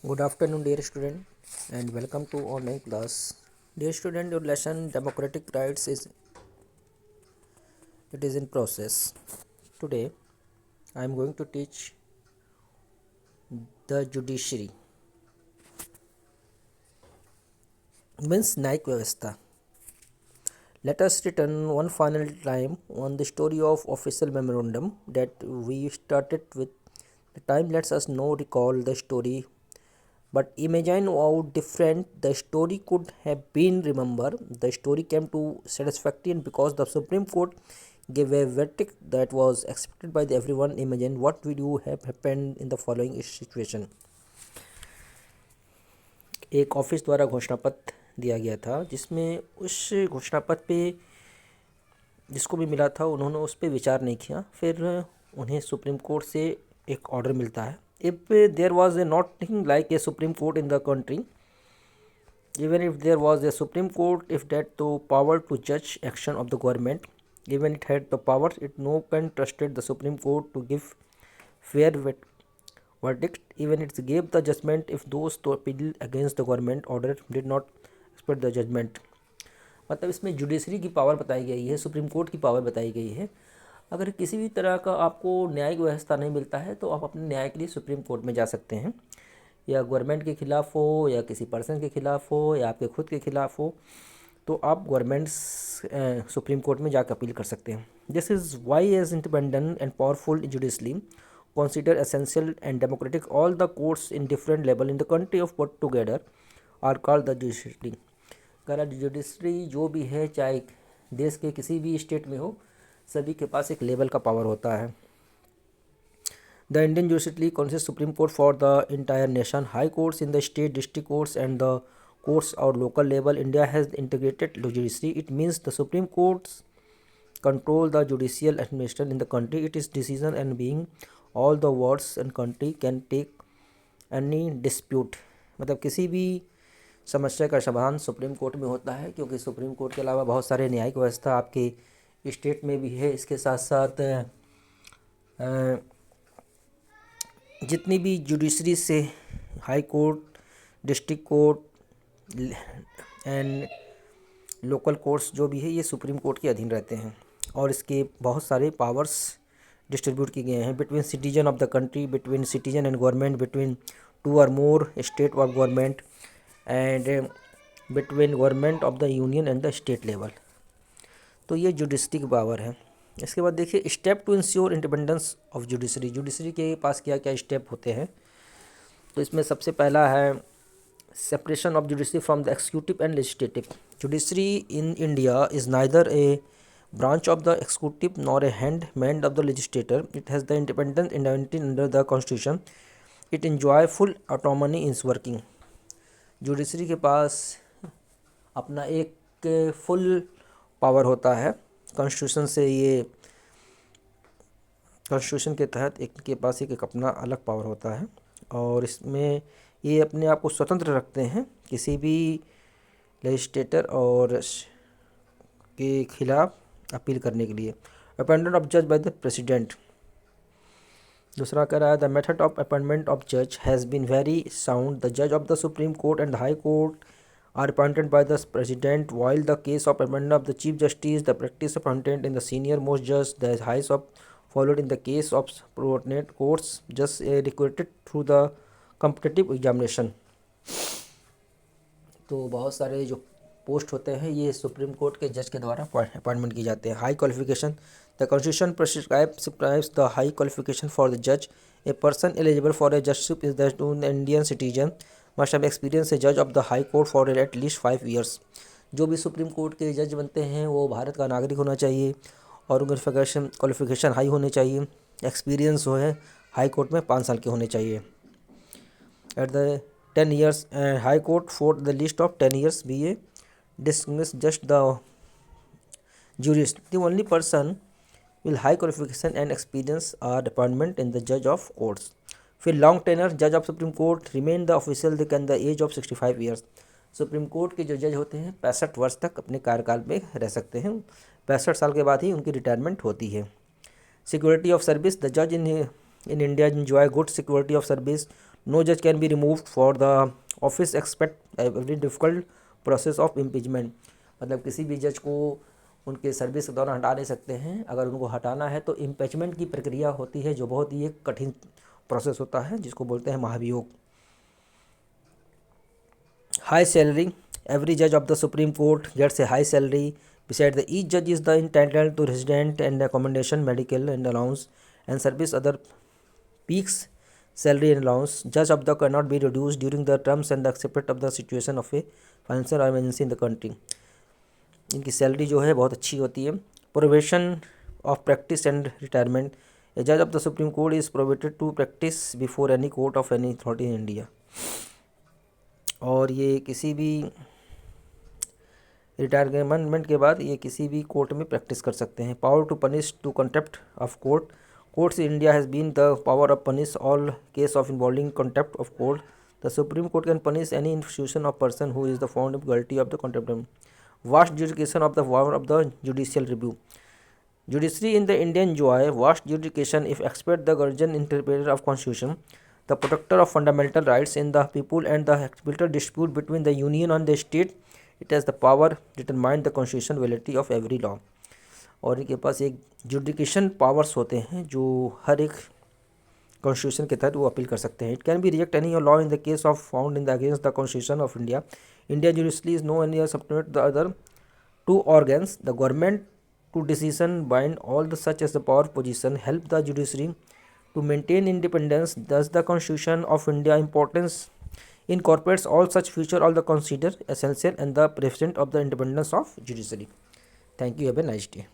Good afternoon, dear student, and welcome to online class. Dear student, your lesson democratic rights is in process. Today, I am going to teach the judiciary. Means न्यायिक व्यवस्था. Let us return one final time on the story of official memorandum that we started with. The time lets us now recall the story. But imagine how different the story could have been. Remember, the story came to satisfaction because the Supreme Court gave a verdict that was accepted by everyone. Imagine what would you have happened in the following situation. एक office द्वारा घोषणा पत्र दिया गया था जिसमें उस घोषणा पत्र पे जिसको भी मिला था उन्होंने उस पर विचार नहीं किया. फिर उन्हें सुप्रीम कोर्ट से एक ऑर्डर मिलता है. If there was a nothing like a Supreme Court in the country, even if there was a Supreme Court, if that the power to judge action of the government, even it had the power, it no one trusted the Supreme Court to give fair verdict. Even it gave the judgment if those to appeal against the government order did not expect the judgment. मतलब इसमें judiciary की power बताई गई है, supreme court की power बताई गई है. अगर किसी भी तरह का आपको न्यायिक व्यवस्था नहीं मिलता है तो आप अपने न्याय के लिए सुप्रीम कोर्ट में जा सकते हैं, या गवर्नमेंट के ख़िलाफ़ हो, या किसी पर्सन के ख़िलाफ़ हो, या आपके खुद के ख़िलाफ़ हो, तो आप गवर्नमेंट सुप्रीम कोर्ट में जाकर अपील कर सकते हैं. This is why age independent and powerful judicially consider essential and democratic all the courts in different level in the country of put together are called the judiciary. करा judiciary जो भी है, चाहे देश के किसी भी स्टेट में हो, सभी के पास एक लेवल का पावर होता है. The Indian judiciary consists supreme court for the entire nation, high courts in the state, district courts and the courts और local level. India has integrated judiciary. It means the supreme courts control the judicial administration in the country. It is decision and being all the wards and country can take any dispute. मतलब किसी भी समस्या का समाधान supreme court में होता है, क्योंकि सुप्रीम कोर्ट के अलावा बहुत सारे न्यायिक व्यवस्था आपके स्टेट में भी है. इसके साथ साथ जितनी भी जुडिशरी से high court, district court and local courts जो भी है, ये सुप्रीम कोर्ट के अधीन रहते हैं. और इसके बहुत सारे पावर्स डिस्ट्रीब्यूट किए गए हैं between citizen of the country, between citizen and government, between two और more state of government and between government of the union and the state level. तो ये जुडिशरी की पावर है. इसके बाद देखिए step to ensure independence of judiciary. Judiciary के पास क्या क्या स्टेप होते हैं. तो इसमें सबसे पहला है separation of judiciary from the executive and legislative. Judiciary in India is neither a branch of the executive nor a hand of the legislator. It has the independent under the constitution. It enjoy full autonomy in its working. Judiciary के पास अपना एक full power होता है. Constitution से ये constitution के तहत एक के पास एक अपना अलग पावर होता है, और इसमें ये अपने आप को स्वतंत्र रखते हैं किसी भी लेजिस्लेटर और के खिलाफ अपील करने के लिए. अपॉइंटमेंट ऑफ जज बाय द प्रेसिडेंट. दूसरा कह रहा है the method of appointment of जज has been very sound. The जज of the supreme Court and High Court are appointed by the president, while the case of appointment of the chief justice, the practice appointed in the senior most judge, the highest of followed in the case of subordinate courts, just recruited through the competitive examination. तो बहुत सारे जो post होते हैं ये supreme court के जज के द्वारा अपॉइंटमेंट की जाते हैं. High qualification. The constitution prescribes the high qualification for the जज. A person eligible for a judgeship is the Indian citizen must have experience ए जज of the high court for at least 5 years. जो भी supreme court के जज बनते हैं वो भारत का नागरिक होना चाहिए और उनकी क्वालिफिकेशन हाई होनी चाहिए. एक्सपीरियंस जो है हाई कोर्ट में 5 साल के होने चाहिए. At the 10 years high court for the list of 10 years be a dismiss just the jurist. The only person with high qualification and experience are appointment in the judge of courts. फिर long tenure. जज of supreme court remain the official they can the age of 65 years. Supreme court के जो जज होते हैं 65 वर्ष तक अपने कार्यकाल में रह सकते हैं. 65 साल के बाद ही उनकी रिटायरमेंट होती है. Security of service. द जज in India enjoy good security of service. No जज can be removed for the office expect a very difficult process of impeachment. मतलब किसी भी जज को उनके सर्विस के दौरान हटा नहीं सकते हैं। अगर उनको हटाना है तो इम्पीचमेंट की प्रक्रिया होती है, जो बहुत ही एक कठिन प्रोसेस होता है, जिसको बोलते हैं महाभियोग। High salary, every judge of the Supreme Court gets a high salary. Besides, each judge is entitled to resident and accommodation, medical and allowance, and service other peaks salary and allowance. Judge of the cannot be reduced during the terms and accepted of the situation of a financial emergency in the country. इनकी salary जो है बहुत अच्छी होती है। Provision of practice and retirement, a जज of the supreme court is prohibited to practice before any court of any authority in India. और ये किसी भी रिटायरमेंट के बाद ये किसी भी कोर्ट में प्रैक्टिस कर सकते हैं। Power to punish to contempt of court, courts in India has been the power of punish all case of involving contempt of court. The supreme court can punish any institution of person who is the found guilty of the contempt. Vast jurisdiction of the power of the judicial review. Judiciary in the India enjoy vast jurisdiction if expert the guardian interpreter of constitution, the protector of fundamental rights in the people and the arbitral dispute between the union and the state. It has the power determine the constitutional validity of every law. और इनके पास एक जुडिकेशन powers होते हैं जो हर एक constitution के तहत वो अपील कर सकते हैं। It can be reject any law in the case of found in the against the constitution of India. India judiciary is no any subsequent the other two organs the government to decision bind all the such as the power position help the judiciary to maintain independence. Thus the constitution of India importance incorporates all such features all the consider essential and the president of the independence of judiciary. Thank you. Have a nice day.